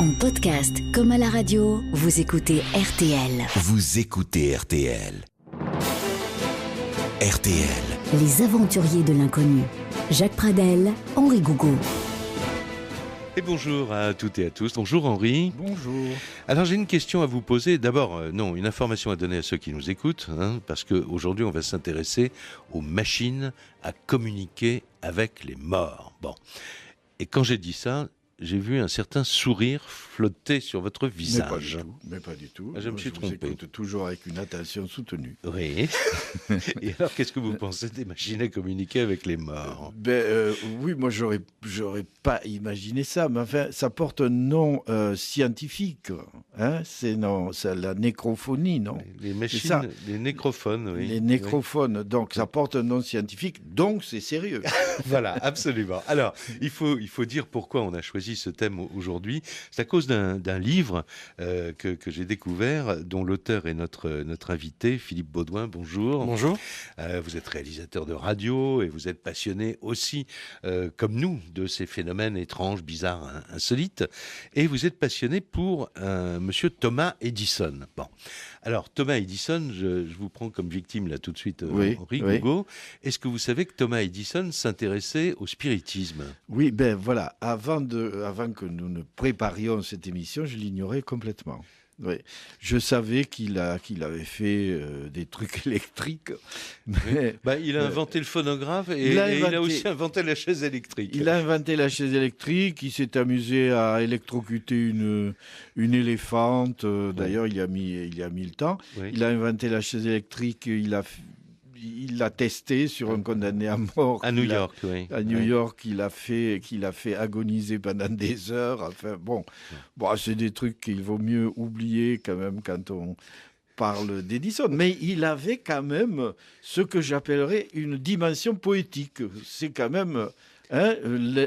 En podcast comme à la radio, vous écoutez RTL. Vous écoutez RTL. RTL. Les aventuriers de l'inconnu. Jacques Pradel, Henri Gougaud. Et bonjour à toutes et à tous. Bonjour Henri. Bonjour. Alors j'ai une question à vous poser. D'abord, une information à donner à ceux qui nous écoutent, parce qu'aujourd'hui on va s'intéresser aux machines à communiquer avec les morts. Bon. Et quand j'ai dit ça, j'ai vu un certain sourire flotter sur votre visage. Mais pas du tout. Je me suis trompé. Vous écoute toujours avec une attention soutenue. Oui. Et alors, qu'est-ce que vous pensez des machines à communiquer avec les morts ? Oui, moi, j'aurais pas imaginé ça. Mais enfin, ça porte un nom scientifique. C'est la nécrophonie, non ? Les machines, les nécrophones, oui. Les nécrophones. Donc, ça porte un nom scientifique, donc c'est sérieux. Voilà, absolument. Alors, il faut dire pourquoi on a choisi ce thème aujourd'hui. C'est à cause d'un livre que j'ai découvert, dont l'auteur est notre invité, Philippe Baudouin. Bonjour. Bonjour. Vous êtes réalisateur de radio et vous êtes passionné aussi, comme nous, de ces phénomènes étranges, bizarres, insolites. Et vous êtes passionné pour monsieur Thomas Edison. Bon. Alors, Thomas Edison, je vous prends comme victime là tout de suite, Oui, Henri oui. Gougaud. Est-ce que vous savez que Thomas Edison s'intéressait au spiritisme ? Oui, voilà. Avant que nous ne préparions cette émission, je l'ignorais complètement. Oui. Je savais qu'il avait fait des trucs électriques. Mais, il a inventé le phonographe et il a aussi inventé la chaise électrique. Il a inventé la chaise électrique, il s'est amusé à électrocuter une éléphante. D'ailleurs, il y a mis le temps. Oui. Il a inventé la chaise électrique, il l'a testé sur un condamné à mort. À New York, oui. À New York, qu'il a fait agoniser pendant des heures. Enfin, bon, c'est des trucs qu'il vaut mieux oublier quand même quand on parle d'Edison. Mais il avait quand même ce que j'appellerais une dimension poétique. C'est quand même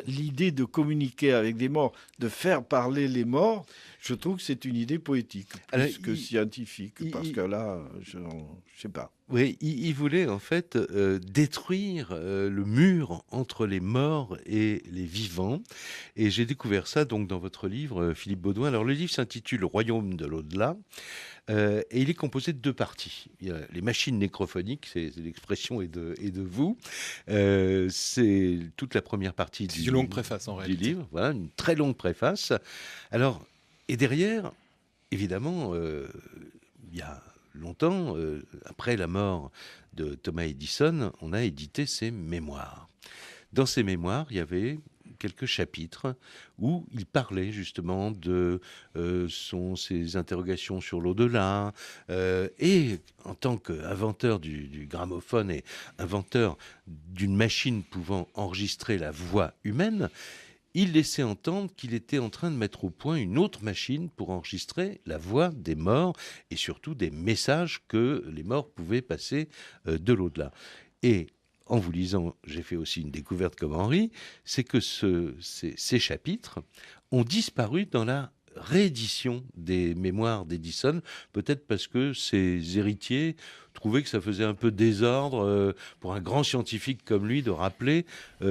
l'idée de communiquer avec des morts, de faire parler les morts. Je trouve que c'est une idée poétique, plus que scientifique, parce que là, je sais pas. Oui, il voulait en fait détruire le mur entre les morts et les vivants. Et j'ai découvert ça donc dans votre livre, Philippe Baudouin. Alors le livre s'intitule « Le royaume de l'au-delà ». Et il est composé de deux parties. Il y a les machines nécrophoniques, c'est l'expression est de vous. C'est toute la première partie une longue préface en réalité. Du livre. Voilà, une très longue préface. Alors, et derrière, évidemment, il y a longtemps, après la mort de Thomas Edison, on a édité ses mémoires. Dans ces mémoires, il y avait quelques chapitres où il parlait justement de ses interrogations sur l'au-delà. Et en tant qu'inventeur du gramophone et inventeur d'une machine pouvant enregistrer la voix humaine, il laissait entendre qu'il était en train de mettre au point une autre machine pour enregistrer la voix des morts et surtout des messages que les morts pouvaient passer de l'au-delà. Et en vous lisant, j'ai fait aussi une découverte comme Henri, c'est que ces chapitres ont disparu dans la réédition des mémoires d'Edison, peut-être parce que ses héritiers trouvaient que ça faisait un peu désordre pour un grand scientifique comme lui de rappeler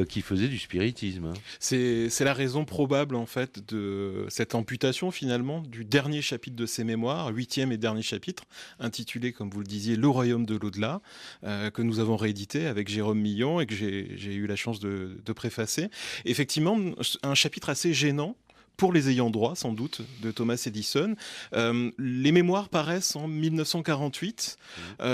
qu'il faisait du spiritisme. C'est la raison probable en fait de cette amputation finalement du dernier chapitre de ses mémoires, 8e et dernier chapitre, intitulé comme vous le disiez Le royaume de l'au-delà, que nous avons réédité avec Jérôme Millon et que j'ai eu la chance de préfacer. Effectivement, un chapitre assez gênant pour les ayants droit, sans doute, de Thomas Edison. Les mémoires paraissent en 1948.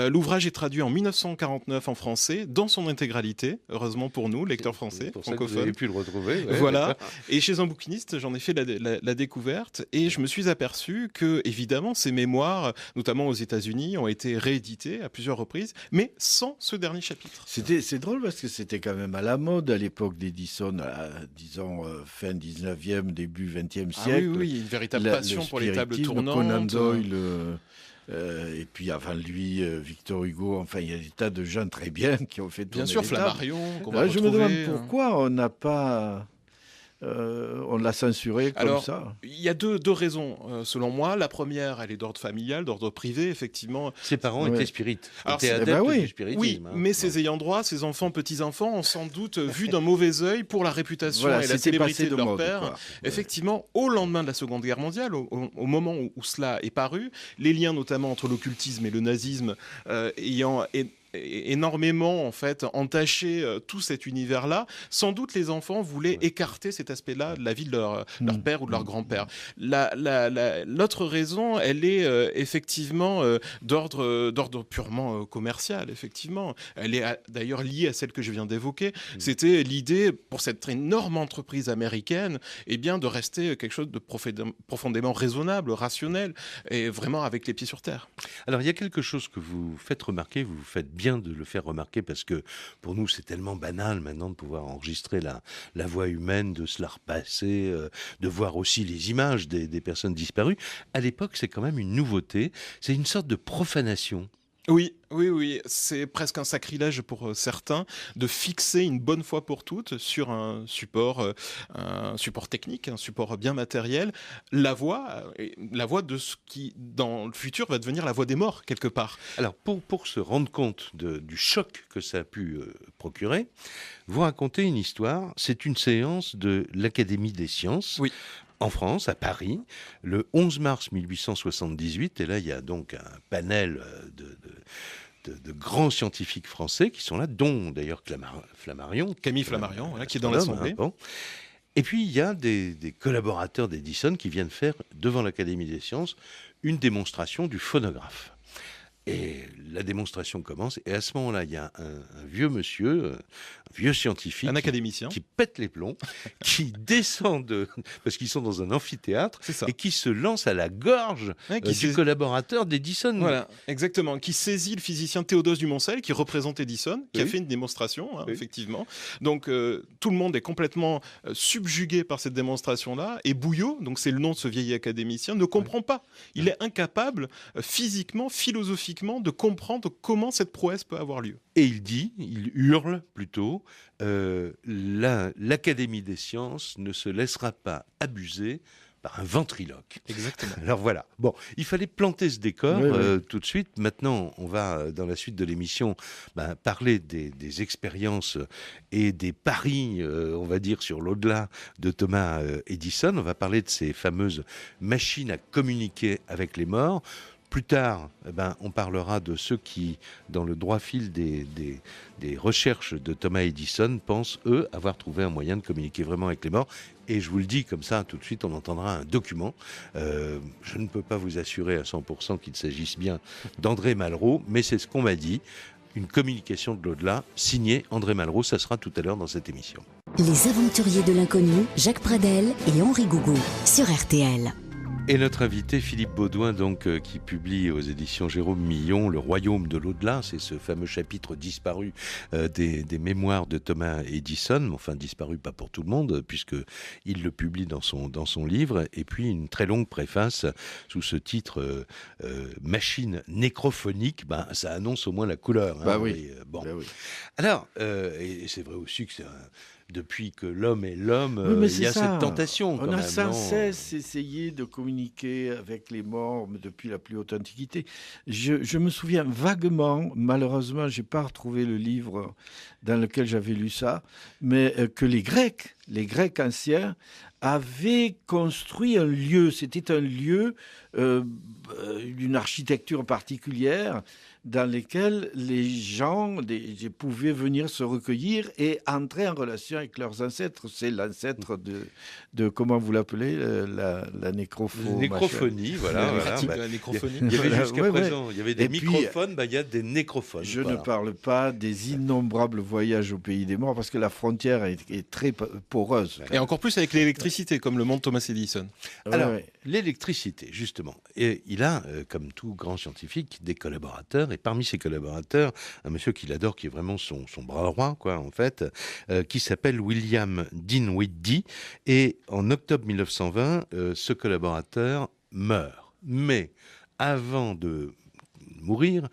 L'ouvrage est traduit en 1949 en français, dans son intégralité, heureusement pour nous, lecteurs français, pour francophones. Ça que vous avez pu le retrouver. Ouais, voilà. d'accord. Et chez un bouquiniste, j'en ai fait la découverte et je me suis aperçu que, évidemment, ces mémoires, notamment aux États-Unis, ont été rééditées à plusieurs reprises, mais sans ce dernier chapitre. C'est drôle parce que c'était quand même à la mode à l'époque d'Edison, disons fin 19e, début 20e siècle. Oui, une véritable passion pour les tables tournantes. Conan Doyle, et puis avant lui, Victor Hugo, enfin il y a des tas de gens très bien qui ont fait tourner Bien sûr, les tables. Flammarion, qu'on va Je me retrouver, demande pourquoi on n'a pas on l'a censuré comme Alors, ça. il y a deux raisons, selon moi. La première, elle est d'ordre familial, d'ordre privé, effectivement. Ses parents Ouais. étaient spirites. Alors, Étaient c'est- adeptes ben oui. du spiritisme. Oui, hein. mais ses ayants droit, ses enfants, petits-enfants, ont sans doute vu d'un mauvais œil pour la réputation Voilà, et la c'était célébrité passé de leur mode, père. quoi. Effectivement, au lendemain de la Seconde Guerre mondiale, au moment où cela est paru, les liens notamment entre l'occultisme et le nazisme ayant énormément en fait entaché tout cet univers-là, sans doute les enfants voulaient écarter cet aspect-là de la vie de leur père ou de leur grand-père. L'autre raison, elle est effectivement d'ordre purement commercial, effectivement. Elle est d'ailleurs liée à celle que je viens d'évoquer. C'était l'idée pour cette énorme entreprise américaine, eh bien, de rester quelque chose de profondément raisonnable, rationnel, et vraiment avec les pieds sur terre. Alors, il y a quelque chose que vous faites remarquer, vous faites bien de le faire remarquer, parce que pour nous, c'est tellement banal maintenant de pouvoir enregistrer la voix humaine, de se la repasser, de voir aussi les images des personnes disparues. À l'époque, c'est quand même une nouveauté, c'est une sorte de profanation. Oui, c'est presque un sacrilège pour certains de fixer une bonne fois pour toutes sur un support technique, un support bien matériel, la voix de ce qui, dans le futur, va devenir la voix des morts, quelque part. Alors, pour se rendre compte du choc que ça a pu procurer, vous racontez une histoire. C'est une séance de l'Académie des sciences. Oui. En France, à Paris, le 11 mars 1878, et là il y a donc un panel de grands scientifiques français qui sont là, dont d'ailleurs Flammarion. Camille Flammarion, voilà, qui est dans l'Assemblée. Bon. Et puis il y a des collaborateurs d'Edison qui viennent faire, devant l'Académie des sciences, une démonstration du phonographe. Et la démonstration commence, et à ce moment-là, il y a un vieux monsieur, un vieux scientifique, Un académicien. qui pète les plombs, qui descend parce qu'ils sont dans un amphithéâtre, C'est ça. et qui se lance à la gorge Ouais, du collaborateur d'Edison. Voilà, exactement. Qui saisit le physicien Théodose Dumoncel, qui représente Edison, qui a fait une démonstration, Oui. effectivement. Donc, tout le monde est complètement subjugué par cette démonstration-là. Et Bouillot, donc c'est le nom de ce vieil académicien, ne comprend pas. Il est incapable, physiquement, philosophiquement, de comprendre comment cette prouesse peut avoir lieu. Et il hurle plutôt, l'Académie des sciences ne se laissera pas abuser par un ventriloque. Exactement. Alors voilà, bon, il fallait planter ce décor Oui. tout de suite. Maintenant, on va, dans la suite de l'émission, parler des expériences et des paris, on va dire, sur l'au-delà de Thomas Edison. On va parler de ces fameuses machines à communiquer avec les morts. Plus tard, on parlera de ceux qui, dans le droit fil des recherches de Thomas Edison, pensent, eux, avoir trouvé un moyen de communiquer vraiment avec les morts. Et je vous le dis comme ça, tout de suite, on entendra un document. Je ne peux pas vous assurer à 100% qu'il s'agisse bien d'André Malraux, mais c'est ce qu'on m'a dit. Une communication de l'au-delà, signée André Malraux. Ça sera tout à l'heure dans cette émission. Les aventuriers de l'inconnu, Jacques Pradel et Henri Gougaud sur RTL. Et notre invité Philippe Baudouin, donc, qui publie aux éditions Jérôme Millon Le Royaume de l'au-delà, c'est ce fameux chapitre disparu des mémoires de Thomas Edison, enfin disparu pas pour tout le monde, puisqu'il le publie dans son livre, et puis une très longue préface sous ce titre Machine nécrophonique. Ça annonce au moins la couleur. Oui. Bon. Ben oui. Alors, et c'est vrai aussi que depuis que l'homme est l'homme, Oui, mais il y a c'est ça. cette tentation. On quand a même, sans non cesse essayé de communiquer avec les morts depuis la plus haute antiquité. Je me souviens vaguement, malheureusement, je n'ai pas retrouvé le livre dans lequel j'avais lu ça, mais que les Grecs anciens, avaient construit un lieu. C'était un lieu d'une architecture particulière dans lequel les gens pouvaient venir se recueillir et entrer en relation avec leurs ancêtres. C'est l'ancêtre de comment vous l'appelez, la nécrophonie. Nécrophonie, voilà. La nécrophonie. Il y avait Voilà, jusqu'à présent, il y avait des Et puis, microphones, il y a des nécrophones. Je voilà. ne parle pas des innombrables voyages au pays des morts, parce que la frontière est très poreuse. Et encore plus avec l'électricité, comme le montre Thomas Edison. Alors, Ouais. l'électricité, justement. Et il a, comme tout grand scientifique, des collaborateurs. Et parmi ces collaborateurs, un monsieur qu'il adore, qui est vraiment son bras droit, en fait, qui s'appelle William Dinwiddie. Et en octobre 1920, ce collaborateur meurt. Mais avant de mourir,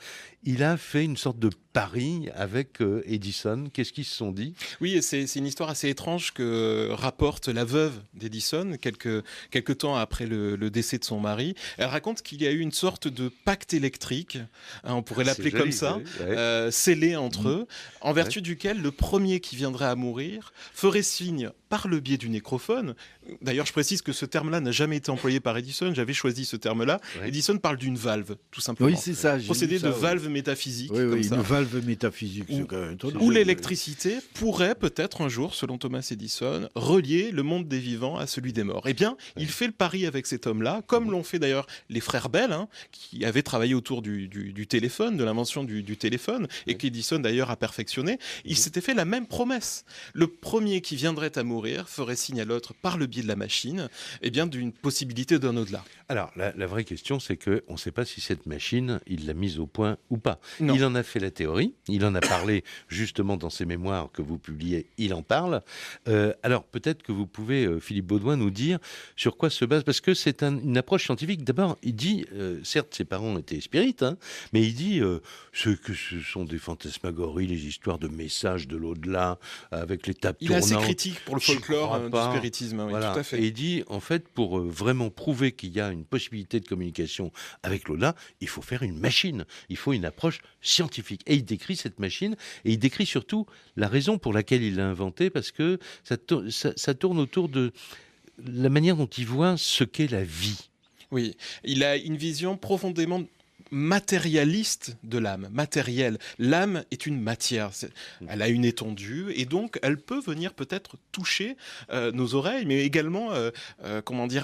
il a fait une sorte de pari avec Edison. Qu'est-ce qu'ils se sont dit ? Oui, et c'est une histoire assez étrange que rapporte la veuve d'Edison, quelques temps après le décès de son mari. Elle raconte qu'il y a eu une sorte de pacte électrique, on pourrait l'appeler joli, comme ça, ouais. scellé entre eux, en vertu duquel le premier qui viendrait à mourir ferait signe par le biais du nécrophone. D'ailleurs, je précise que ce terme-là n'a jamais été employé par Edison, j'avais choisi ce terme-là. Ouais. Edison parle d'une valve, tout simplement. Oui, c'est ça. Procédé de valve métaphysique, Oui, comme oui, ça. une valve métaphysique. C'est quand même étonnant. Où l'électricité pourrait peut-être un jour, selon Thomas Edison, relier le monde des vivants à celui des morts. Eh bien, il fait le pari avec cet homme-là, comme l'ont fait d'ailleurs les frères Bell, qui avaient travaillé autour du téléphone, de l'invention du téléphone, et qu'Edison d'ailleurs a perfectionné. Ils s'étaient fait la même promesse. Le premier qui viendrait à mourir ferait signe à l'autre par le biais de la machine, eh bien, d'une possibilité d'un au-delà. Alors, la vraie question, c'est qu'on ne sait pas si cette machine, il l'a mise au point ou pas. Non. Il en a fait la théorie, il en a parlé justement dans ses mémoires que vous publiez, il en parle. Alors, peut-être que vous pouvez, Philippe Baudouin, nous dire sur quoi se base, parce que c'est une approche scientifique. D'abord, il dit, certes, ses parents étaient spirites, mais il dit que ce sont des fantasmagories, les histoires de messages de l'au-delà, avec les tables Il est tournantes. assez critique pour le J'y folklore crois du pas. spiritisme, oui, Voilà. tout à fait. Et il dit, en fait, pour vraiment prouver qu'il y a une possibilité de communication avec l'au-delà, il faut faire une machine, il faut une approche scientifique. Et il décrit cette machine, et il décrit surtout la raison pour laquelle il l'a inventée, parce que ça tourne autour de la manière dont il voit ce qu'est la vie. Oui, il a une vision profondément matérialiste de l'âme, matérielle. L'âme est une matière, elle a une étendue et donc elle peut venir peut-être toucher nos oreilles, mais également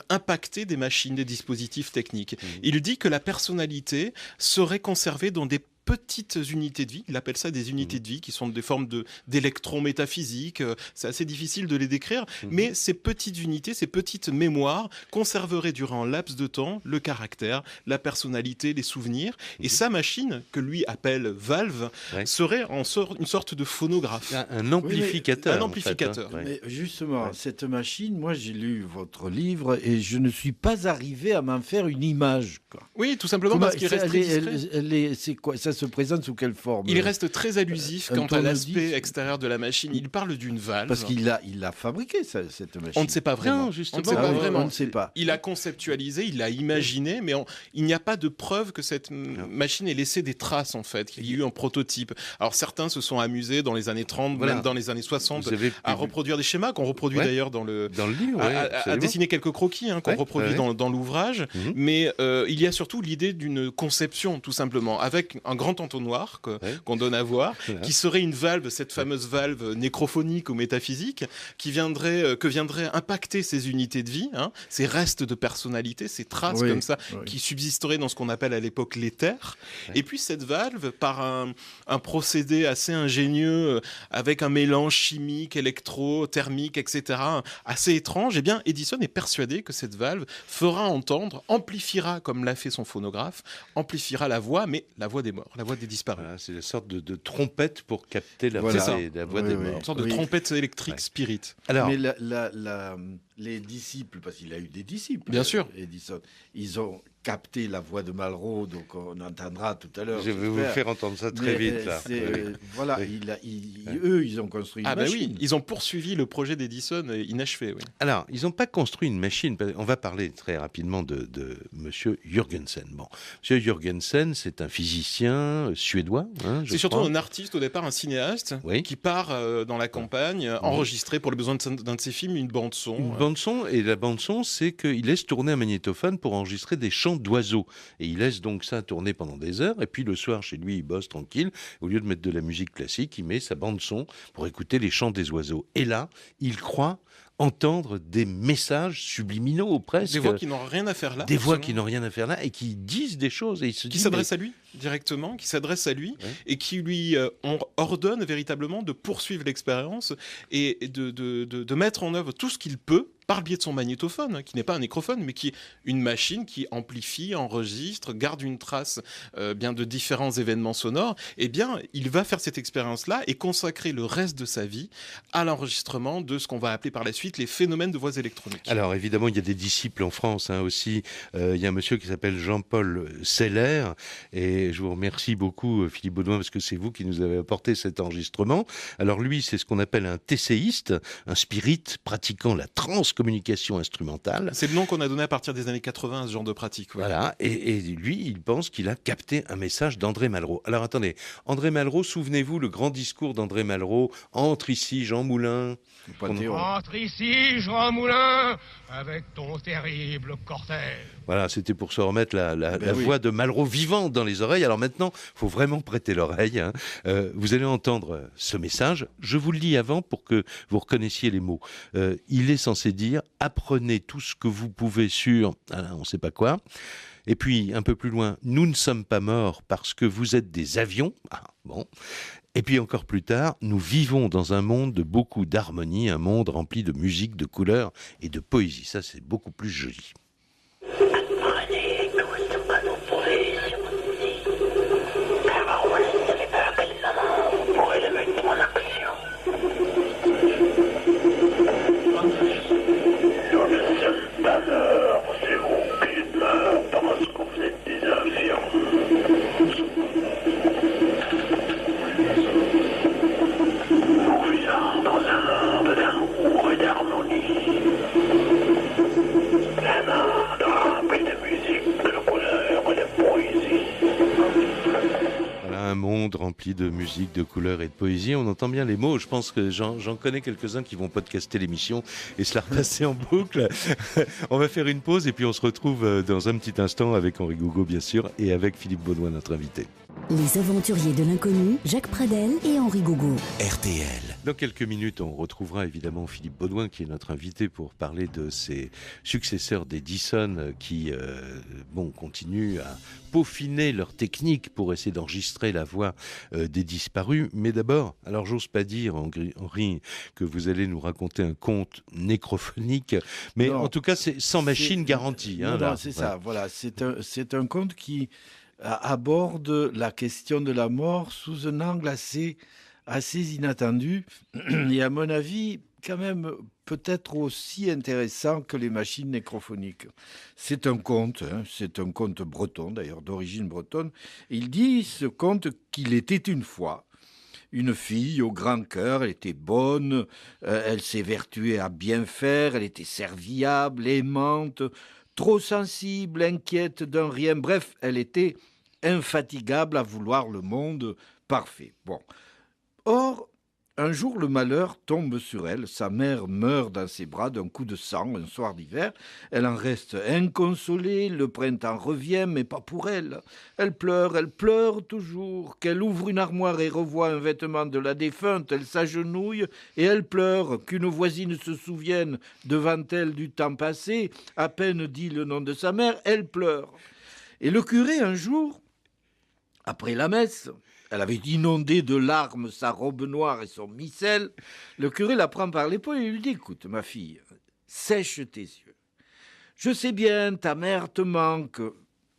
impacter des machines, des dispositifs techniques. Il dit que la personnalité serait conservée dans des petites unités de vie, il appelle ça des unités de vie qui sont des formes d'électrons métaphysiques, c'est assez difficile de les décrire, mais ces petites unités, ces petites mémoires conserveraient durant un laps de temps le caractère, la personnalité, les souvenirs, et sa machine, que lui appelle valve, serait une sorte de phonographe. Un amplificateur. Un amplificateur. En fait, Mais justement, cette machine, moi j'ai lu votre livre et je ne suis pas arrivé à m'en faire une image. Quoi. Oui, tout simplement parce qu'il reste très discret. C'est quoi, ça se présente sous quelle forme? Il reste très allusif quant à l'aspect extérieur de la machine. Il parle d'une valve. Parce qu'il l'a fabriqué, cette machine. On ne sait pas vraiment. Non, justement. On ne sait pas vraiment. On ne sait pas. Il a conceptualisé, il a imaginé, mais il n'y a pas de preuve que cette machine ait laissé des traces, en fait, qu'il y ait eu un prototype. Alors, certains se sont amusés dans les années 30, même dans les années 60, à reproduire des schémas qu'on reproduit d'ailleurs dans le livre, à dessiner quelques croquis qu'on reproduit dans l'ouvrage. Mais il y a surtout l'idée d'une conception, tout simplement, avec un grand entonnoir qu'on donne à voir, qui serait une valve, cette fameuse valve nécrophonique ou métaphysique, que viendrait impacter ces unités de vie, ces restes de personnalité, ces traces comme ça, qui subsisteraient dans ce qu'on appelle à l'époque l'éther. Et puis cette valve, par un procédé assez ingénieux, avec un mélange chimique, électro, thermique, etc., assez étrange, eh bien Edison est persuadé que cette valve fera entendre, amplifiera, comme l'a fait son phonographe, amplifiera la voix, mais la voix des morts, la voix des disparus. Voilà, c'est une sorte de trompette pour capter la voix des morts. Une sorte de trompette électrique spirit. Alors, mais les disciples, parce qu'il a eu des disciples, bien sûr, Edison, ils ont capté la voix de Malraux, donc on entendra tout à l'heure. Je vais vous faire entendre ça très vite. Là. Voilà, eux, ils ont construit une machine. Oui, ils ont poursuivi le projet d'Edison inachevé. Oui. Alors, ils n'ont pas construit une machine. On va parler très rapidement de Monsieur Jürgensen. Bon, Monsieur Jürgensen, c'est un physicien suédois. C'est surtout un artiste au départ, un cinéaste, qui part dans la campagne, enregistrer pour le besoin d'un de ses films une bande son. Une bande son, et la bande son, c'est qu'il laisse tourner un magnétophone pour enregistrer des chants d'oiseaux. Et il laisse donc ça tourner pendant des heures, et puis le soir, chez lui, il bosse tranquille. Au lieu de mettre de la musique classique, il met sa bande son pour écouter les chants des oiseaux. Et là, il croit entendre des messages subliminaux presque. Des voix qui n'ont rien à faire là. Des voix qui n'ont rien à faire là et qui disent des choses. Et qui s'adressent à lui directement, et qui lui ordonnent véritablement de poursuivre l'expérience et de mettre en œuvre tout ce qu'il peut par le biais de son magnétophone, qui n'est pas un nécrophone, mais qui est une machine qui amplifie, enregistre, garde une trace bien de différents événements sonores, eh bien, il va faire cette expérience-là et consacrer le reste de sa vie à l'enregistrement de ce qu'on va appeler par la suite les phénomènes de voix électroniques. Alors évidemment, il y a des disciples en France aussi. Il y a un monsieur qui s'appelle Jean-Paul Seller, et je vous remercie beaucoup, Philippe Baudouin, parce que c'est vous qui nous avez apporté cet enregistrement. Alors lui, c'est ce qu'on appelle un TCiste, un spirit pratiquant la transcommunication instrumentale. C'est le nom qu'on a donné à partir des années 80 à ce genre de pratique. Ouais. Voilà, et lui, il pense qu'il a capté un message d'André Malraux. Alors attendez, André Malraux, souvenez-vous le grand discours d'André Malraux, entre ici Jean Moulin. Entre ici, Jean Moulin, avec ton terrible cortège. Voilà, c'était pour se remettre la voix de Malraux vivante dans les oreilles. Alors maintenant, il faut vraiment prêter l'oreille. Vous allez entendre ce message. Je vous le dis avant pour que vous reconnaissiez les mots. Il est censé dire « Apprenez tout ce que vous pouvez sur... » on ne sait pas quoi. Et puis, un peu plus loin, « Nous ne sommes pas morts parce que vous êtes des avions. » Bon. Et puis encore plus tard, nous vivons dans un monde de beaucoup d'harmonie, un monde rempli de musique, de couleurs et de poésie. Ça, c'est beaucoup plus joli. Apprenez tout ce que vous pouvez sur musique, car voici exactement pour élever mon action. Nous ne sommes pas morts, c'est vous qui êtes morts parce que vous êtes des avions. Nous vivons dans un monde d'amour et d'harmonie. Un monde rempli de musique, de couleurs et de poésie. Voilà, un monde rempli de musique, de couleurs et de poésie. On entend bien les mots. Je pense que j'en connais quelques-uns qui vont podcaster l'émission et se la repasser en boucle. On va faire une pause et puis on se retrouve dans un petit instant avec Henri Gougaud, bien sûr, et avec Philippe Baudouin, notre invité. Les aventuriers de l'inconnu, Jacques Pradel et Henri Gougaud. RTL. Dans quelques minutes, on retrouvera évidemment Philippe Baudouin, qui est notre invité pour parler de ses successeurs d'Edison qui continuent à peaufiner leur technique pour essayer d'enregistrer la voix des disparus. Mais d'abord, alors j'ose pas dire, Henri, que vous allez nous raconter un conte nécrophonique, mais Non, en tout cas, c'est sans machine garantie. Non, c'est ça, voilà. C'est un conte qui aborde la question de la mort sous un angle assez inattendu et à mon avis quand même peut-être aussi intéressant que les machines nécrophoniques. C'est un conte breton d'ailleurs, d'origine bretonne. Il dit, ce conte, qu'il était une fois une fille au grand cœur, elle était bonne, elle s'évertuait à bien faire, elle était serviable, aimante, trop sensible, inquiète d'un rien, bref, elle était infatigable à vouloir le monde parfait. Bon. Or, un jour, le malheur tombe sur elle. Sa mère meurt dans ses bras d'un coup de sang, un soir d'hiver. Elle en reste inconsolée. Le printemps revient, mais pas pour elle. Elle pleure toujours. Qu'elle ouvre une armoire et revoit un vêtement de la défunte, elle s'agenouille et elle pleure. Qu'une voisine se souvienne devant elle du temps passé, à peine dit le nom de sa mère, elle pleure. Et le curé, un jour, après la messe, elle avait inondé de larmes sa robe noire et son missel. Le curé la prend par l'épaule et lui dit « Écoute, ma fille, sèche tes yeux. Je sais bien, ta mère te manque.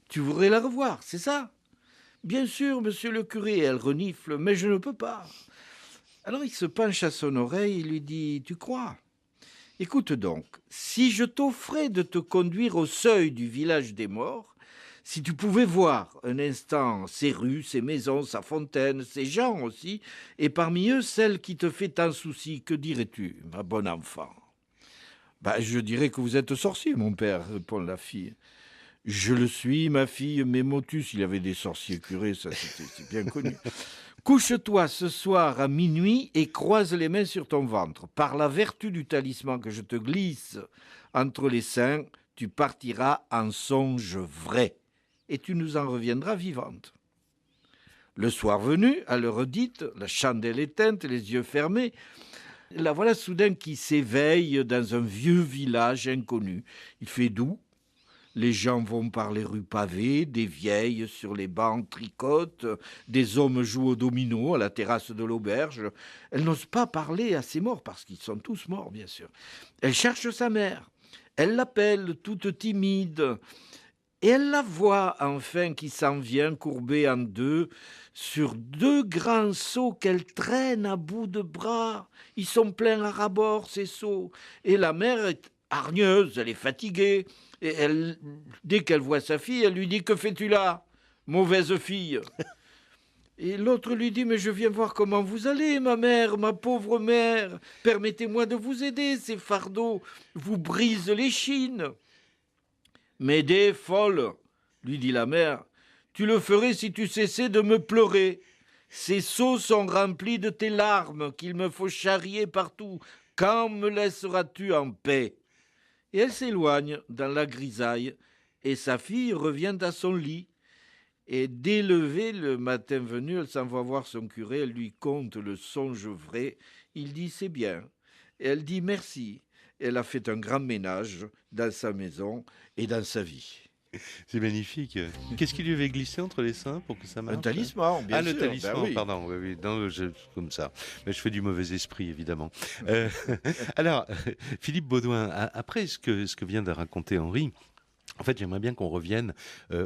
Tu voudrais la revoir, c'est ça ?»« Bien sûr, monsieur le curé. » Elle renifle « Mais je ne peux pas. » Alors il se penche à son oreille et lui dit « Tu crois ? Écoute donc, si je t'offrais de te conduire au seuil du village des morts, si tu pouvais voir un instant ces rues, ces maisons, sa fontaine, ces gens aussi, et parmi eux celle qui te fait tant souci, que dirais-tu, ma bonne enfant ? » Je dirais que vous êtes sorcier, mon père, répond la fille. « Je le suis, ma fille, mais Motus, il y avait des sorciers curés, ça c'est bien connu. Couche-toi ce soir à minuit et croise les mains sur ton ventre. Par la vertu du talisman que je te glisse entre les seins, tu partiras en songe vrai. Et tu nous en reviendras vivante. » Le soir venu, à l'heure dite, la chandelle éteinte, les yeux fermés, la voilà soudain qui s'éveille dans un vieux village inconnu. Il fait doux, Les gens vont par les rues pavées, des vieilles sur les bancs tricotent, des hommes jouent au domino à la terrasse de l'auberge. Elle n'ose pas parler à ses morts, parce qu'ils sont tous morts, bien sûr. Elle cherche sa mère. Elle l'appelle, toute timide. Et elle la voit enfin qui s'en vient courbée en deux sur 2 grands seaux qu'elle traîne à bout de bras. Ils sont pleins à ras-bord, ces seaux. Et la mère est hargneuse, elle est fatiguée. Et dès qu'elle voit sa fille, elle lui dit « Que fais-tu là, mauvaise fille ?» Et l'autre lui dit « Mais je viens voir comment vous allez, ma mère, ma pauvre mère. Permettez-moi de vous aider, ces fardeaux vous brisent les chines. » « Médée, folle, lui dit la mère, tu le ferais si tu cessais de me pleurer. Ces seaux sont remplis de tes larmes qu'il me faut charrier partout. Quand me laisseras-tu en paix ?» Et elle s'éloigne dans la grisaille, et sa fille revient à son lit. Et dès levé, le matin venu, elle s'en va voir son curé, elle lui conte le songe vrai. Il dit « C'est bien ». Et elle dit « Merci ». Elle a fait un grand ménage dans sa maison et dans sa vie. C'est magnifique. Qu'est-ce qui lui avait glissé entre les seins pour que ça marche? Un talisman, bien sûr. Le talisman, ben oui. pardon. Oui. Non, comme ça. Mais je fais du mauvais esprit, évidemment. Alors, Philippe Baudouin, après ce que vient de raconter Henri, en fait, j'aimerais bien qu'on revienne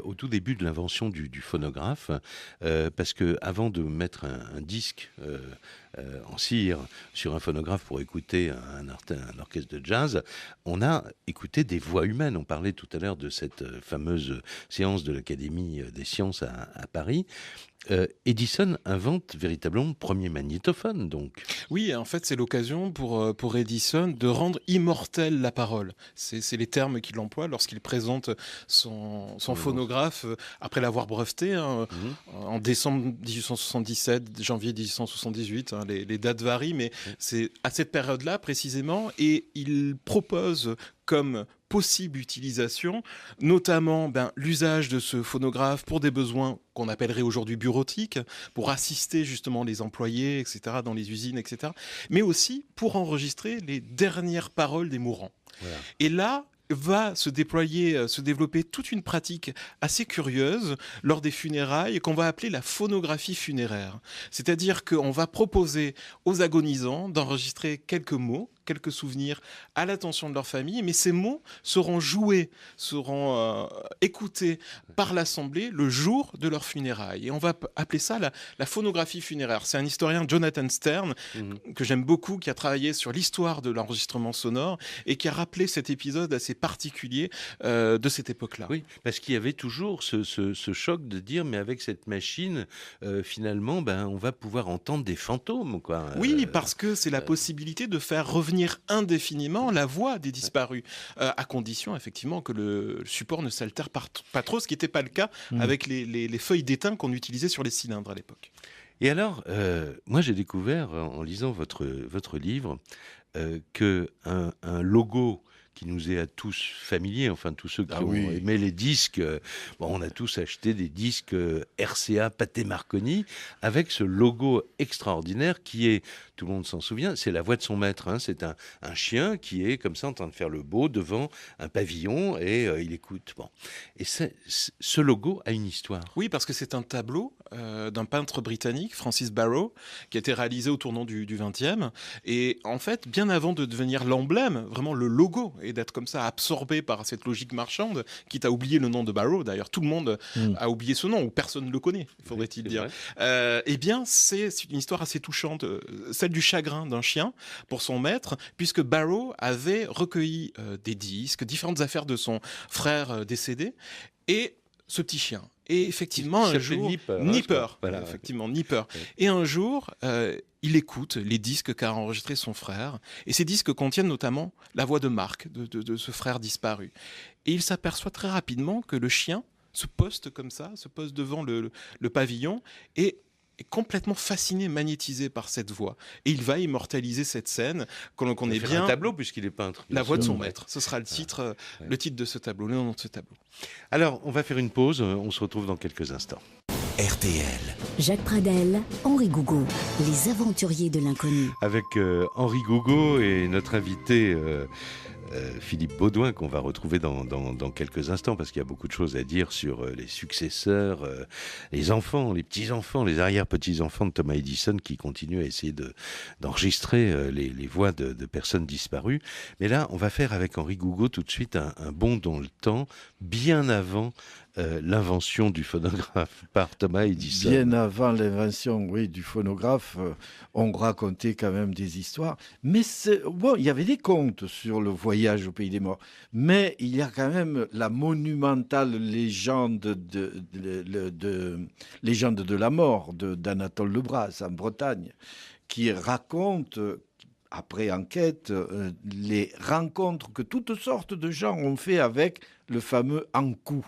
au tout début de l'invention du phonographe, parce que avant de mettre un disque en cire sur un phonographe pour écouter un orchestre de jazz, on a écouté des voix humaines. On parlait tout à l'heure de cette fameuse séance de l'Académie des sciences à Paris. Edison invente véritablement le premier magnétophone, donc. Oui, en fait, c'est l'occasion pour Edison de rendre immortelle la parole. C'est les termes qu'il emploie lorsqu'il présente son phonographe après l'avoir breveté en décembre 1877, janvier 1878. Les dates varient, mais c'est à cette période-là précisément, et il propose comme possible utilisation, notamment l'usage de ce phonographe pour des besoins qu'on appellerait aujourd'hui bureautiques, pour assister justement les employés, etc., dans les usines, etc., mais aussi pour enregistrer les dernières paroles des mourants. Voilà. Et là, va se développer toute une pratique assez curieuse lors des funérailles qu'on va appeler la phonographie funéraire. C'est-à-dire qu'on va proposer aux agonisants d'enregistrer quelques mots, quelques souvenirs à l'attention de leur famille, mais ces mots seront joués, seront écoutés par l'Assemblée le jour de leur funérailles. Et on va appeler ça la phonographie funéraire. C'est un historien, Jonathan Stern, que j'aime beaucoup, qui a travaillé sur l'histoire de l'enregistrement sonore et qui a rappelé cet épisode assez particulier de cette époque-là. Oui, parce qu'il y avait toujours ce choc de dire, mais avec cette machine, finalement, on va pouvoir entendre des fantômes, quoi. Oui, parce que c'est la possibilité de faire revenir indéfiniment la voix des disparus, à condition effectivement que le support ne s'altère pas trop, ce qui n'était pas le cas avec les feuilles d'étain qu'on utilisait sur les cylindres à l'époque. Et alors, moi j'ai découvert en lisant votre livre qu'un logo qui nous est à tous familier, enfin tous ceux qui ont aimé les disques, on a tous acheté des disques RCA Pathé Marconi avec ce logo extraordinaire qui est, tout le monde s'en souvient, c'est la voix de son maître. C'est un chien qui est comme ça en train de faire le beau devant un pavillon et il écoute. Et ce logo a une histoire. Oui, parce que c'est un tableau d'un peintre britannique, Francis Barrow, qui a été réalisé au tournant du XXe. Et en fait, bien avant de devenir l'emblème, vraiment le logo, et d'être comme ça absorbé par cette logique marchande, quitte à oublier le nom de Barrow. D'ailleurs, tout le monde a oublié ce nom, ou personne ne le connaît, faudrait-il dire. Eh bien, c'est une histoire assez touchante, celle du chagrin d'un chien pour son maître, puisque Barrow avait recueilli des disques, différentes affaires de son frère décédé, et ce petit chien. Et effectivement, un jour, Nipper, voilà, effectivement, Nipper. Ouais. Et un jour, il écoute les disques qu'a enregistrés son frère, et ces disques contiennent notamment la voix de Marc, de ce frère disparu. Et il s'aperçoit très rapidement que le chien se poste comme ça, se pose devant le pavillon, et est complètement fasciné, magnétisé par cette voix. Et il va immortaliser cette scène qu'on est bien. Un tableau puisqu'il est peintre. La voix de son maître. Ce sera le titre, le titre de ce tableau, le nom de ce tableau. Alors, on va faire une pause. On se retrouve dans quelques instants. RTL. Jacques Pradel, Henri Gougaud, les aventuriers de l'inconnu. Avec Henri Gougaud et notre invité Philippe Baudouin, qu'on va retrouver dans quelques instants, parce qu'il y a beaucoup de choses à dire sur les successeurs, les enfants, les petits-enfants, les arrière-petits-enfants de Thomas Edison, qui continuent à essayer d'enregistrer les voix de personnes disparues. Mais là, on va faire avec Henri Gougaud tout de suite un bond dans le temps, bien avant l'invention du phonographe par Thomas Edison. Bien avant l'invention, oui, du phonographe, on racontait quand même des histoires. Mais bon, il y avait des contes sur le voyage au pays des morts. Mais il y a quand même la monumentale légende légende de la mort d'Anatole Lebras en Bretagne, qui raconte, après enquête, les rencontres que toutes sortes de gens ont fait avec le fameux Ankou,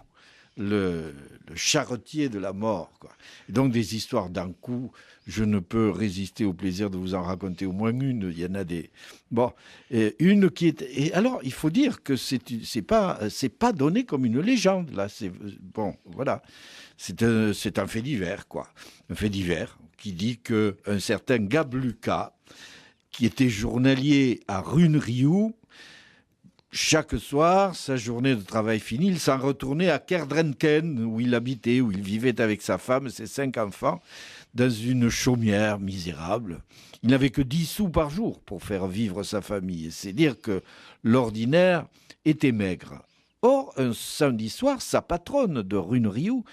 le charretier de la mort, quoi. Et donc des histoires d'Ankou, je ne peux résister au plaisir de vous en raconter au moins une. Il y en a des... Bon, une qui est... Et alors, il faut dire que c'est pas donné comme une légende, là. Bon, voilà. C'est un fait divers, quoi. Un fait divers qui dit qu'un certain Gab Lucas, qui était journalier à Rune-Rioux, chaque soir, sa journée de travail finie, il s'en retournait à Kerdrenken, où il habitait, où il vivait avec sa femme et ses 5 enfants, dans une chaumière misérable. Il n'avait que 10 sous par jour pour faire vivre sa famille. C'est dire que l'ordinaire était maigre. Or, un samedi soir, sa patronne de Rune-Rioux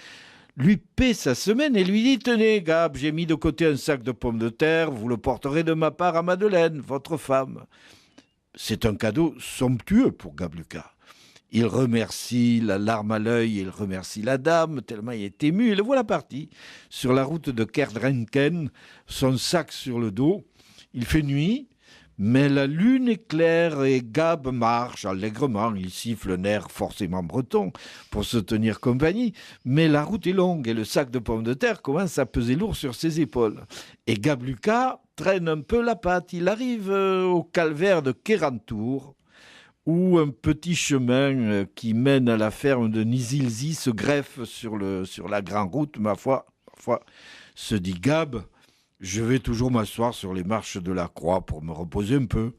lui paie sa semaine et lui dit « Tenez, Gab, j'ai mis de côté un sac de pommes de terre, vous le porterez de ma part à Madeleine, votre femme. » C'est un cadeau somptueux pour Gab Lucas. Il remercie, la larme à l'œil, il remercie la dame, tellement il est ému, et le voilà parti. Sur la route de Kerdrenken, son sac sur le dos, il fait nuit, mais la lune est claire et Gab marche allègrement. Il siffle un air forcément breton pour se tenir compagnie, mais la route est longue et le sac de pommes de terre commence à peser lourd sur ses épaules. Et Gab Lucas traîne un peu la patte. Il arrive au calvaire de Kérantour, où un petit chemin qui mène à la ferme de Nizilzi se greffe sur la grande route. Ma foi, se dit Gab, je vais toujours m'asseoir sur les marches de la croix pour me reposer un peu.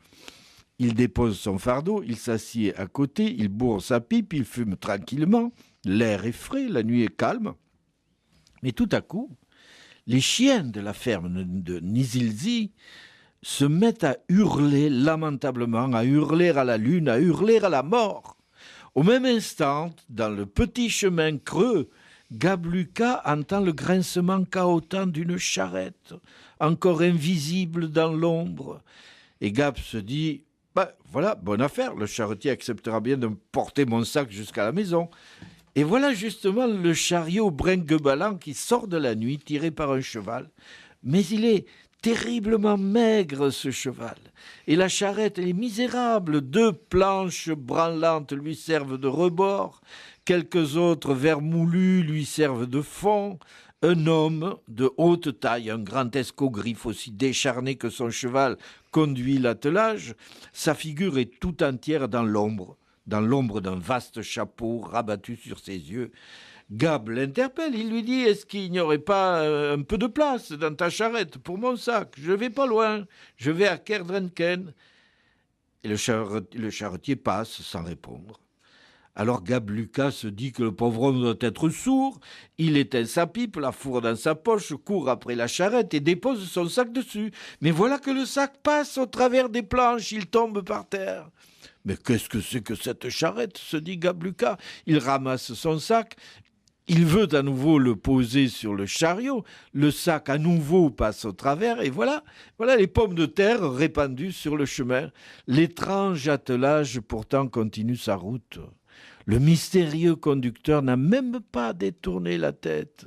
Il dépose son fardeau, il s'assied à côté, il bourre sa pipe, il fume tranquillement. L'air est frais, la nuit est calme. Mais tout à coup, les chiens de la ferme de Nizilzi se mettent à hurler lamentablement, à hurler à la lune, à hurler à la mort. Au même instant, dans le petit chemin creux, Gab Lucas entend le grincement cahotant d'une charrette, encore invisible dans l'ombre. Et Gab se dit « Voilà, bonne affaire, le charretier acceptera bien de porter mon sac jusqu'à la maison. » Et voilà justement le chariot brinque-ballant qui sort de la nuit, tiré par un cheval. Mais il est terriblement maigre, ce cheval. Et la charrette, elle est misérable. 2 planches branlantes lui servent de rebord. Quelques autres vermoulus lui servent de fond. Un homme de haute taille, un grand escogriffe aussi décharné que son cheval, conduit l'attelage. Sa figure est tout entière dans l'ombre d'un vaste chapeau rabattu sur ses yeux. Gab l'interpelle, il lui dit « Est-ce qu'il n'y aurait pas un peu de place dans ta charrette pour mon sac? Je vais pas loin, je vais à Kerdrenken. » Et le charretier passe sans répondre. Alors Gab Lucas se dit que le pauvre homme doit être sourd. Il éteint sa pipe, la fourre dans sa poche, court après la charrette et dépose son sac dessus. Mais voilà que le sac passe au travers des planches, il tombe par terre. Mais qu'est-ce que c'est que cette charrette, se dit Gab Lucas. Il ramasse son sac, il veut à nouveau le poser sur le chariot, le sac à nouveau passe au travers, et voilà les pommes de terre répandues sur le chemin. L'étrange attelage pourtant continue sa route. Le mystérieux conducteur n'a même pas détourné la tête.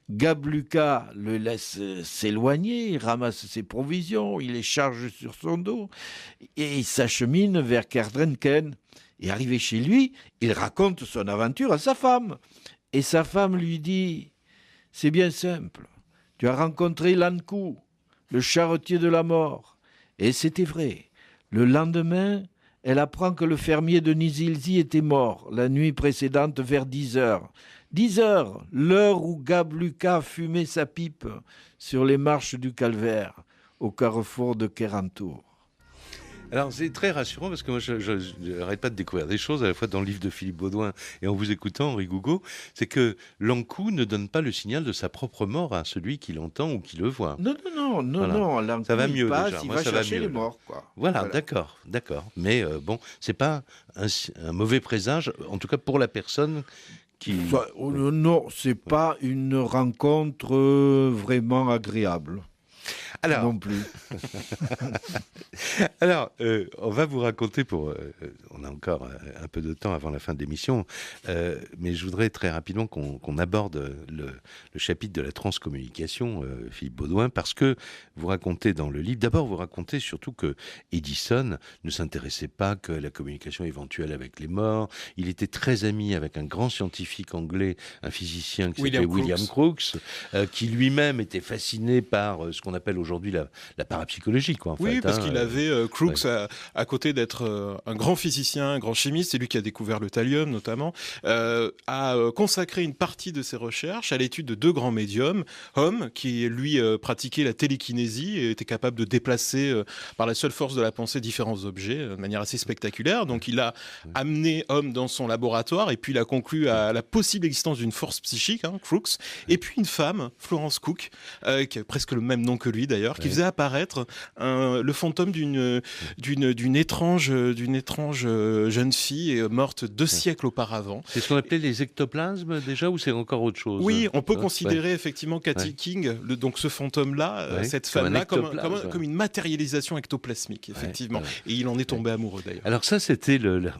Gab Lucas le laisse s'éloigner, il ramasse ses provisions, il les charge sur son dos et il s'achemine vers Kerdrenken. Et arrivé chez lui, il raconte son aventure à sa femme. Et sa femme lui dit « C'est bien simple, tu as rencontré l'Ankou, le charretier de la mort. » Et c'était vrai. Le lendemain, elle apprend que le fermier de Nizilzi était mort la nuit précédente vers 10 heures. 10 heures, l'heure où Gab Lucas fumait sa pipe sur les marches du calvaire, au carrefour de Kérantour. Alors c'est très rassurant parce que moi je n'arrête pas de découvrir des choses à la fois dans le livre de Philippe Baudouin et en vous écoutant, Henri Gougaud, c'est que Lankou ne donne pas le signal de sa propre mort à celui qui l'entend ou qui le voit. Non, Voilà. Lankou, Ça va il mieux passe, déjà. il Moi, va ça va chercher mieux, les là. morts, quoi. Voilà, d'accord. Mais bon, c'est pas un mauvais présage, en tout cas pour la personne qui... Non, c'est pas une rencontre vraiment agréable. Alors, Non plus. Alors, on va vous raconter on a encore un peu de temps avant la fin de l'émission, mais je voudrais très rapidement qu'on aborde le chapitre de la transcommunication, Philippe Baudouin, parce que vous racontez dans le livre, d'abord vous racontez surtout que Edison ne s'intéressait pas qu'à la communication éventuelle avec les morts. Il était très ami avec un grand scientifique anglais, un physicien qui s'appelait William Crookes, qui lui-même était fasciné par ce qu'on appelle aujourd'hui la parapsychologie, quoi. Oui, parce qu'il avait Crookes à côté d'être un grand physicien, un grand chimiste, c'est lui qui a découvert le thallium notamment, a consacré une partie de ses recherches à l'étude de deux grands médiums, Homme, qui lui pratiquait la télékinésie et était capable de déplacer par la seule force de la pensée différents objets de manière assez spectaculaire. Donc il a amené Homme dans son laboratoire et puis il a conclu à la possible existence d'une force psychique, Crookes, et puis une femme, Florence Cook, qui a presque le même nom que lui d'ailleurs, qui faisait apparaître le fantôme d'une étrange jeune fille morte 2 siècles auparavant. C'est ce qu'on appelait les ectoplasmes déjà, ou c'est encore autre chose? Oui, on peut considérer effectivement Cathy King, donc ce fantôme-là, cette femme-là, comme une matérialisation ectoplasmique, effectivement. Et il en est tombé amoureux d'ailleurs. Alors ça, c'était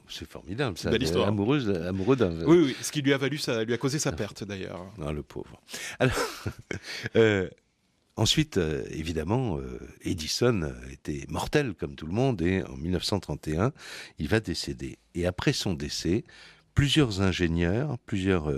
c'est formidable, ça. Belle histoire. Amoureux d'un... Oui, ce qui lui a causé sa perte d'ailleurs. Non, le pauvre. Alors, ensuite, évidemment, Edison était mortel comme tout le monde et en 1931, il va décéder. Et après son décès, plusieurs ingénieurs, plusieurs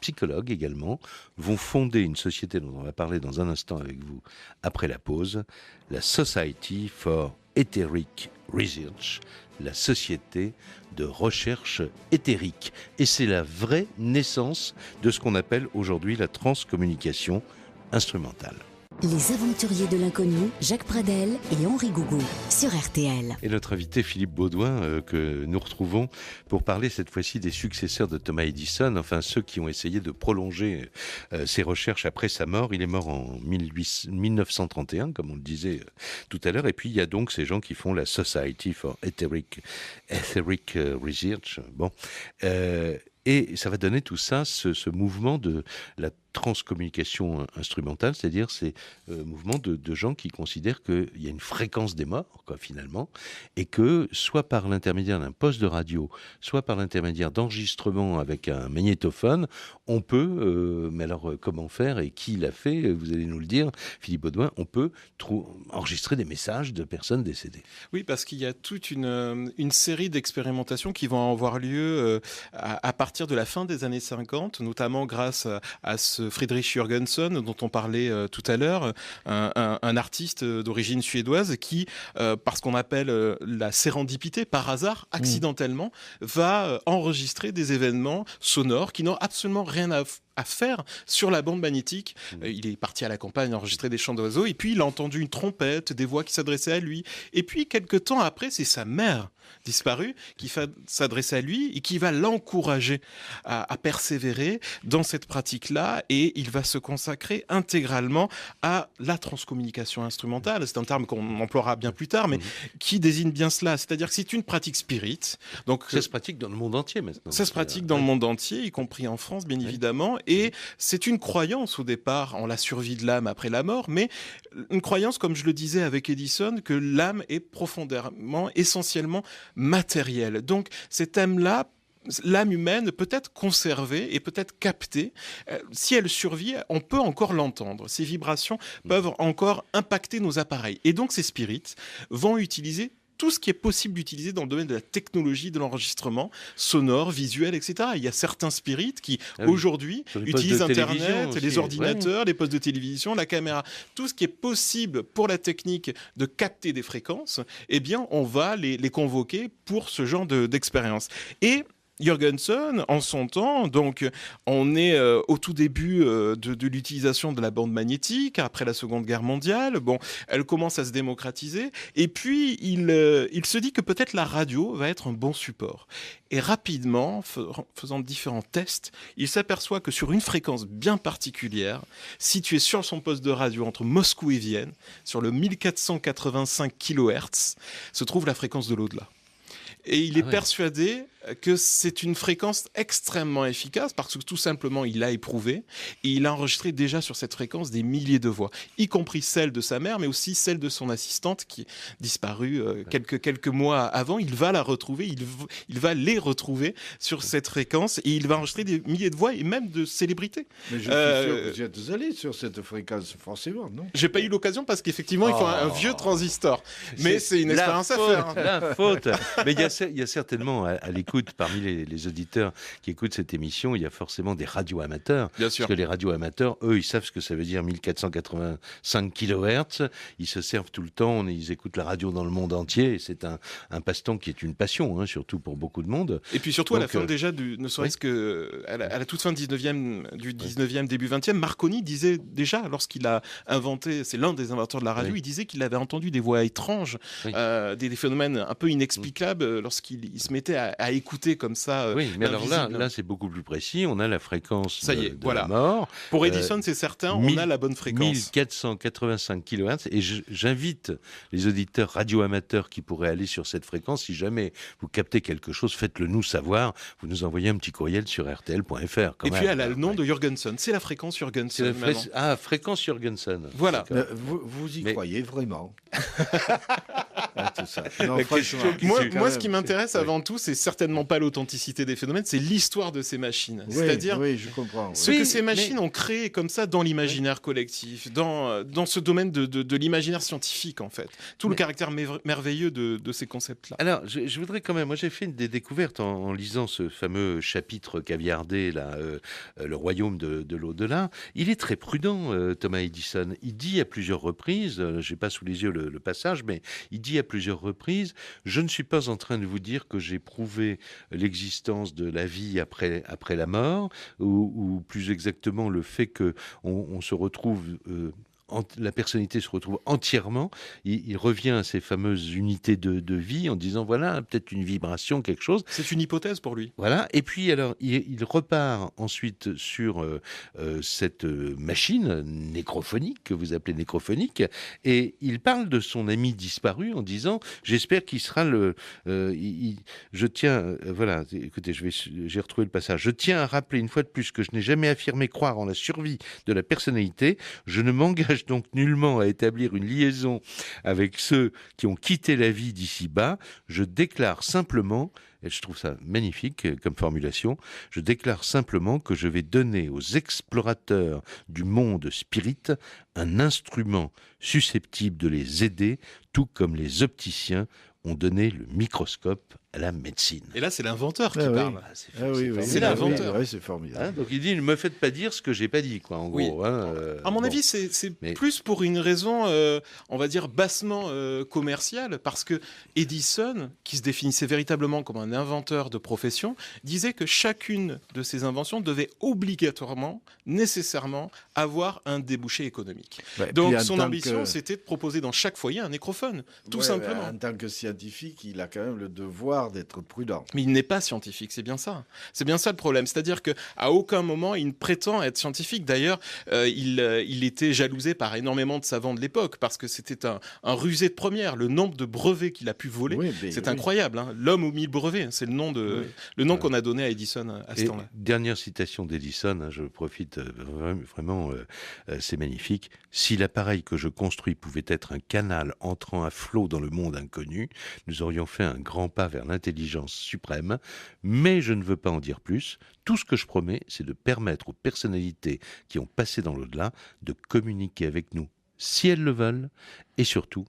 psychologues également, vont fonder une société dont on va parler dans un instant avec vous après la pause, la Society for Etheric Research, la société de recherche éthérique. Et c'est la vraie naissance de ce qu'on appelle aujourd'hui la transcommunication instrumentale. Les aventuriers de l'inconnu, Jacques Pradel et Henri Gougaud sur RTL. Et notre invité Philippe Baudouin, que nous retrouvons pour parler cette fois-ci des successeurs de Thomas Edison, enfin ceux qui ont essayé de prolonger ses recherches après sa mort. Il est mort en 1931, comme on le disait tout à l'heure. Et puis il y a donc ces gens qui font la Society for Etheric Research. Bon. Et ça va donner tout ça, ce mouvement de la transcommunication instrumentale, c'est-à-dire ces mouvements de gens qui considèrent qu'il y a une fréquence des morts, quoi, finalement, et que soit par l'intermédiaire d'un poste de radio, soit par l'intermédiaire d'enregistrements avec un magnétophone, on peut, mais alors comment faire et qui l'a fait, vous allez nous le dire, Philippe Baudouin, on peut enregistrer des messages de personnes décédées. Oui, parce qu'il y a toute une série d'expérimentations qui vont avoir lieu à partir de la fin des années 50, notamment grâce à ce Friedrich Jürgensen dont on parlait tout à l'heure, un artiste d'origine suédoise qui, par ce qu'on appelle la sérendipité, par hasard, accidentellement, va enregistrer des événements sonores qui n'ont absolument rien à faire sur la bande magnétique. Il est parti à la campagne enregistrer des chants d'oiseaux et puis il a entendu une trompette, des voix qui s'adressaient à lui. Et puis, quelques temps après, c'est sa mère disparue qui va s'adresser à lui et qui va l'encourager à persévérer dans cette pratique-là, et il va se consacrer intégralement à la transcommunication instrumentale. C'est un terme qu'on emploiera bien plus tard, mais qui désigne bien cela. C'est-à-dire que c'est une pratique spirit. Donc, ça se pratique dans le monde entier maintenant. Ça se pratique dans le monde entier, y compris en France, bien évidemment. Et c'est une croyance au départ en la survie de l'âme après la mort, mais une croyance, comme je le disais avec Edison, que l'âme est profondément, essentiellement matérielle. Donc cet âme-là, l'âme humaine peut être conservée et peut être captée. Si elle survit, on peut encore l'entendre. Ces vibrations peuvent encore impacter nos appareils. Et donc ces spirites vont utiliser tout ce qui est possible d'utiliser dans le domaine de la technologie, de l'enregistrement sonore, visuel, etc. Il y a certains spirites qui, aujourd'hui, utilisent Internet, aussi, les ordinateurs, les postes de télévision, la caméra. Tout ce qui est possible pour la technique de capter des fréquences, eh bien, on va les convoquer pour ce genre d'expérience. Et Jørgensen, en son temps, donc on est au tout début de l'utilisation de la bande magnétique après la Seconde Guerre mondiale. Bon, elle commence à se démocratiser et puis il se dit que peut-être la radio va être un bon support. Et rapidement, faisant différents tests, il s'aperçoit que sur une fréquence bien particulière, située sur son poste de radio entre Moscou et Vienne, sur le 1485 kHz, se trouve la fréquence de l'au-delà. Et il est persuadé que c'est une fréquence extrêmement efficace parce que tout simplement il l'a éprouvé et il a enregistré déjà sur cette fréquence des milliers de voix, y compris celle de sa mère mais aussi celle de son assistante qui est disparue quelques mois avant. Il va la retrouver, il va les retrouver sur cette fréquence et il va enregistrer des milliers de voix et même de célébrités. Mais je suis sûr que vous êtes allé sur cette fréquence forcément, non? J'ai pas eu l'occasion parce qu'effectivement il faut un vieux transistor, mais c'est une expérience à faire. La faute. Mais il y a certainement à l'écoute, parmi les auditeurs qui écoutent cette émission, il y a forcément des radios amateurs. Bien sûr. Parce que les radios amateurs, eux, ils savent ce que ça veut dire 1485 kHz. Ils se servent tout le temps, ils écoutent la radio dans le monde entier. Et c'est un passe-temps qui est une passion, surtout pour beaucoup de monde. Et puis surtout, à la fin déjà, ne serait-ce que à la toute fin du 19e, début 20e, Marconi disait déjà, lorsqu'il a inventé, c'est l'un des inventeurs de la radio, il disait qu'il avait entendu des voix étranges, des phénomènes un peu inexplicables lorsqu'il se mettait à écouter comme ça. Oui, mais alors là, c'est beaucoup plus précis. On a la fréquence de la mort. Pour Edison, c'est certain, on a la bonne fréquence. 1485 kHz. Et j'invite les auditeurs radio-amateurs qui pourraient aller sur cette fréquence. Si jamais vous captez quelque chose, faites-le nous savoir. Vous nous envoyez un petit courriel sur rtl.fr. Puis elle a le nom de Jørgensen. C'est la fréquence Jørgensen. Fréquence Jørgensen. Voilà. Vous y croyez vraiment? Tout ça. Non, moi, ce qui m'intéresse avant tout, c'est certainement pas l'authenticité des phénomènes, c'est l'histoire de ces machines. C'est-à-dire je comprends, ce que ces machines ont créé comme ça dans l'imaginaire collectif, dans ce domaine de l'imaginaire scientifique, en fait. Tout le caractère merveilleux de ces concepts-là. Alors, je voudrais quand même... Moi, j'ai fait des découvertes en lisant ce fameux chapitre caviardé, là, le royaume de l'au-delà. Il est très prudent, Thomas Edison. Il dit à plusieurs reprises, je n'ai pas sous les yeux le passage, mais il dit à plusieurs reprises, je ne suis pas en train de vous dire que j'ai prouvé l'existence de la vie après la mort, ou plus exactement le fait qu'on se retrouve... la personnalité se retrouve entièrement, il revient à ces fameuses unités de vie en disant voilà, peut-être une vibration, quelque chose. C'est une hypothèse pour lui. Voilà, et puis alors il repart ensuite sur cette machine nécrophonique, que vous appelez nécrophonique, et il parle de son ami disparu en disant j'espère qu'il sera je tiens, voilà, écoutez, j'ai retrouvé le passage, je tiens à rappeler une fois de plus que je n'ai jamais affirmé croire en la survie de la personnalité, je ne m'engage donc nullement à établir une liaison avec ceux qui ont quitté la vie d'ici-bas. Je déclare simplement, et je trouve ça magnifique comme formulation, je déclare simplement que je vais donner aux explorateurs du monde spirit un instrument susceptible de les aider, tout comme les opticiens ont donné le microscope à la médecine. Et là, c'est l'inventeur qui parle. C'est l'inventeur. Oui, c'est formidable. Donc il dit, ne me faites pas dire ce que j'ai pas dit, quoi, en gros. À mon avis, c'est plus pour une raison, on va dire, bassement commerciale, parce que Edison, qui se définissait véritablement comme un inventeur de profession, disait que chacune de ses inventions devait obligatoirement, nécessairement, avoir un débouché économique. Donc son ambition, c'était de proposer dans chaque foyer un nécrophone, tout simplement. En tant que scientifique, il a quand même le devoir d'être prudent. Mais il n'est pas scientifique, c'est bien ça. C'est bien ça le problème. C'est-à-dire qu'à aucun moment, il ne prétend être scientifique. D'ailleurs, il était jalousé par énormément de savants de l'époque parce que c'était un rusé de première. Le nombre de brevets qu'il a pu voler, c'est incroyable. Hein. L'homme aux 1000 brevets, c'est le nom qu'on a donné à Edison à ce temps-là. Dernière citation d'Edison, je profite vraiment, c'est magnifique. Si l'appareil que je construis pouvait être un canal entrant à flot dans le monde inconnu, nous aurions fait un grand pas vers l'intelligence suprême, mais je ne veux pas en dire plus. Tout ce que je promets, c'est de permettre aux personnalités qui ont passé dans l'au-delà de communiquer avec nous, si elles le veulent, et surtout,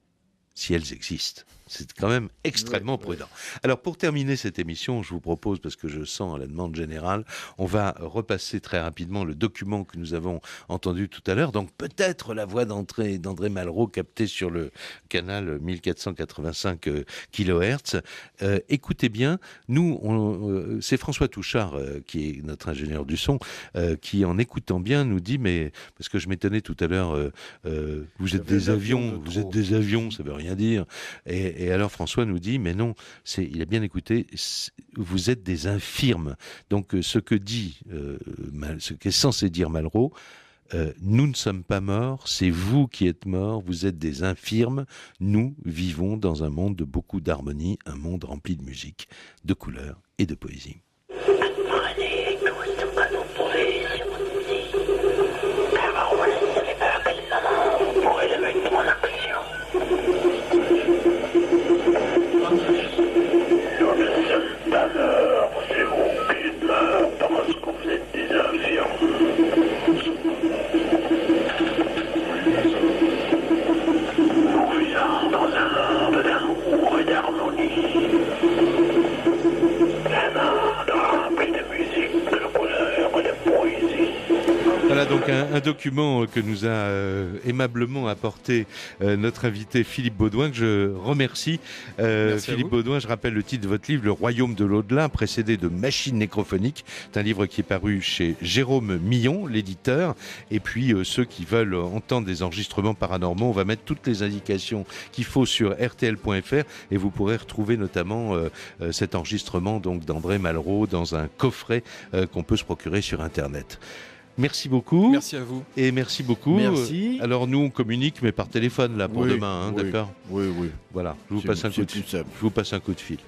si elles existent. C'est quand même extrêmement prudent. Alors, pour terminer cette émission, je vous propose, parce que je sens à la demande générale, on va repasser très rapidement le document que nous avons entendu tout à l'heure. Donc, peut-être la voix d'André Malraux captée sur le canal 1485 kHz. Écoutez bien, nous, c'est François Touchard, qui est notre ingénieur du son, qui, en écoutant bien, nous dit, mais, parce que je m'étonnais tout à l'heure, vous êtes des avions, ça veut rien dire. Et alors François nous dit, mais non, il a bien écouté, vous êtes des infirmes. Donc ce qu'est censé dire Malraux, nous ne sommes pas morts, c'est vous qui êtes morts, vous êtes des infirmes, nous vivons dans un monde de beaucoup d'harmonie, un monde rempli de musique, de couleurs et de poésie. Prenez tous nos canons pour les sur ici. Car on n'avait pas quel moment pourrait le mettre en action. Nous ne sommes pas morts, c'est vous qui êtes morts parce que vous êtes des infirmes. Nous vivons dans un monde d'amour et d'harmonie. Un monde rempli de musique, de couleurs et de poésie. Voilà donc un document que nous a aimablement apporté notre invité Philippe Baudouin, que je remercie. Philippe Baudouin, je rappelle le titre de votre livre, Le Royaume de l'au-delà, précédé de Machines nécrophoniques. C'est un livre qui est paru chez Jérôme Millon, l'éditeur. Et puis ceux qui veulent entendre des enregistrements paranormaux, on va mettre toutes les indications qu'il faut sur rtl.fr et vous pourrez retrouver notamment cet enregistrement donc d'André Malraux dans un coffret qu'on peut se procurer sur Internet. Merci beaucoup. Merci à vous. Et merci beaucoup. Merci. Alors nous, on communique, mais par téléphone, là, pour demain, oui, d'accord ? Oui. Voilà, je vous passe un coup de fil.